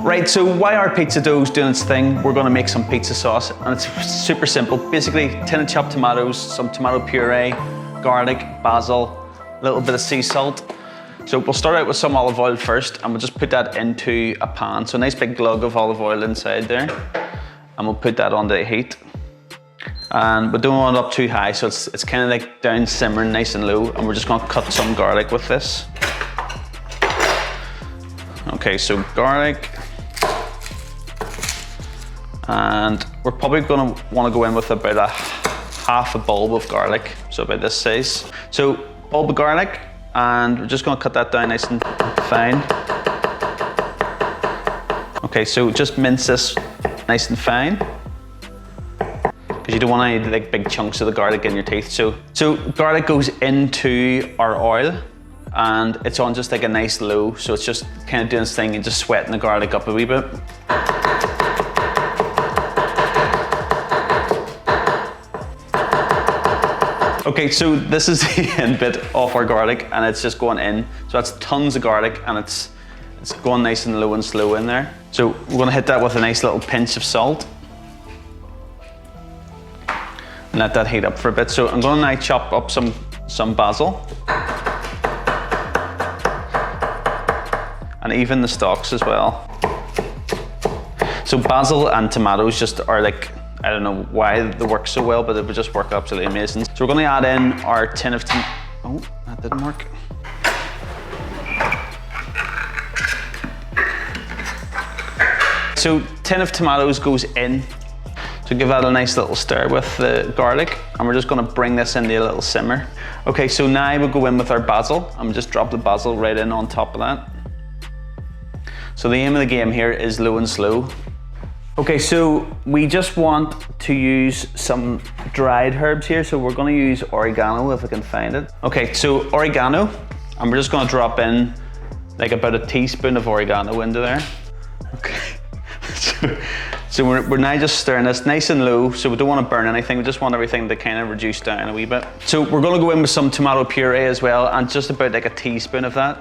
Right, so while our pizza dough is doing its thing, we're gonna make some pizza sauce, and it's super simple. Basically, tin of chopped tomatoes, some tomato puree, garlic, basil, a little bit of sea salt. So we'll start out with some olive oil first, and we'll just put that into a pan. So a nice big glug of olive oil inside there, and we'll put that on the heat. And we don't want it up too high, so it's kind of like down simmering nice and low, and we're just gonna cut some garlic with this. Okay, so garlic. And we're probably gonna wanna go in with about a half a bulb of garlic, so about this size. So bulb of garlic, and we're just gonna cut that down nice and fine. Okay, so just mince this nice and fine, because you don't want any like big chunks of the garlic in your teeth. So garlic goes into our oil, and it's on just like a nice low, so it's just kind of doing its thing and just sweating the garlic up a wee bit. Okay, so this is the end bit of our garlic, and it's just going in. So that's tons of garlic, and it's going nice and low and slow in there. So we're gonna hit that with a nice little pinch of salt. And let that heat up for a bit. So I'm gonna now chop up some basil. And even the stalks as well. So basil and tomatoes just are like, I don't know why they work so well, but it would just work absolutely amazing. So we're gonna add in our tin of oh, that didn't work. So tin of tomatoes goes in. So give that a nice little stir with the garlic, and we're just gonna bring this into a little simmer. Okay, so now we'll go in with our basil, and we'll just drop the basil right in on top of that. So the aim of the game here is low and slow. Okay, so we just want to use some dried herbs here. So we're gonna use oregano if I can find it. Okay, so oregano, and we're just gonna drop in like about a teaspoon of oregano into there. Okay, so we're now just stirring this nice and low, so we don't wanna burn anything. We just want everything to kind of reduce down a wee bit. So we're gonna go in with some tomato puree as well, and just about like a teaspoon of that.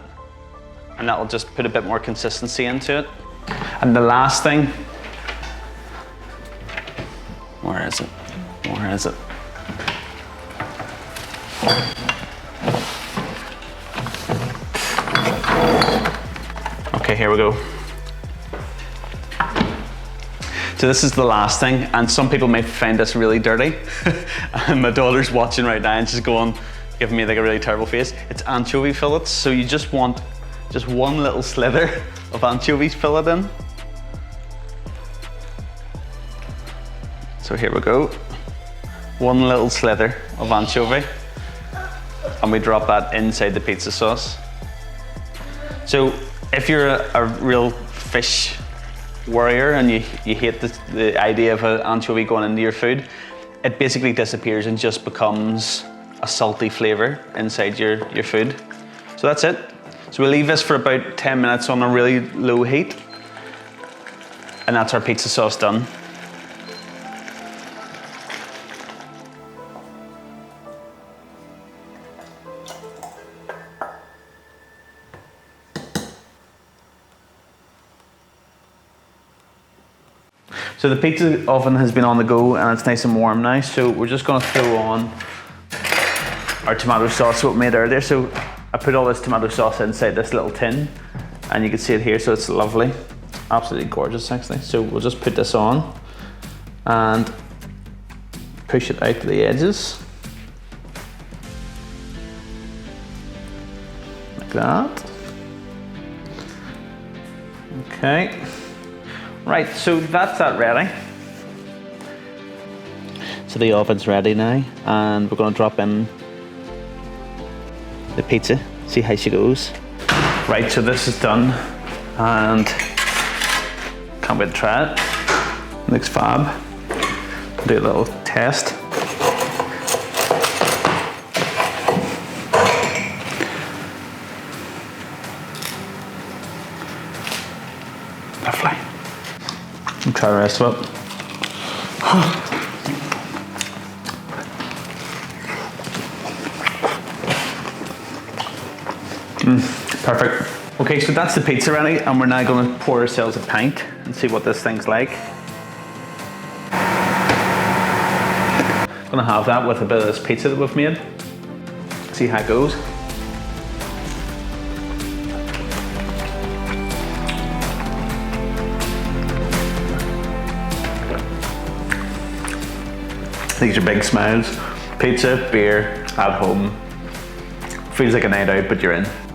And that'll just put a bit more consistency into it. And the last thing, where is it? Where is it? Okay, here we go. So this is the last thing, and some people may find this really dirty. And my daughter's watching right now and she's going, giving me like a really terrible face. It's anchovy fillets, so you just want just one little slither of anchovies fillet in. So here we go. One little slither of anchovy, and we drop that inside the pizza sauce. So if you're a real fish warrior and you hate the idea of an anchovy going into your food, it basically disappears and just becomes a salty flavor inside your food. So that's it. So we'll leave this for about 10 minutes on a really low heat, and that's our pizza sauce done. So the pizza oven has been on the go and it's nice and warm now. So we're just gonna throw on our tomato sauce that we made earlier. So I put all this tomato sauce inside this little tin, and you can see it here, so it's lovely. Absolutely gorgeous actually. So we'll just put this on and push it out to the edges. Like that. Okay. Right, so that's that ready. So the oven's ready now, and we're gonna drop in the pizza, see how she goes. Right, so this is done, and can't wait to try it. Looks fab. Do a little test. Lovely. I'll try the rest of it. Perfect. Okay, so that's the pizza ready, and we're now going to pour ourselves a pint and see what this thing's like. Gonna have that with a bit of this pizza that we've made. See how it goes. These are big smiles. Pizza, beer, at home. Feels like a night out, but you're in.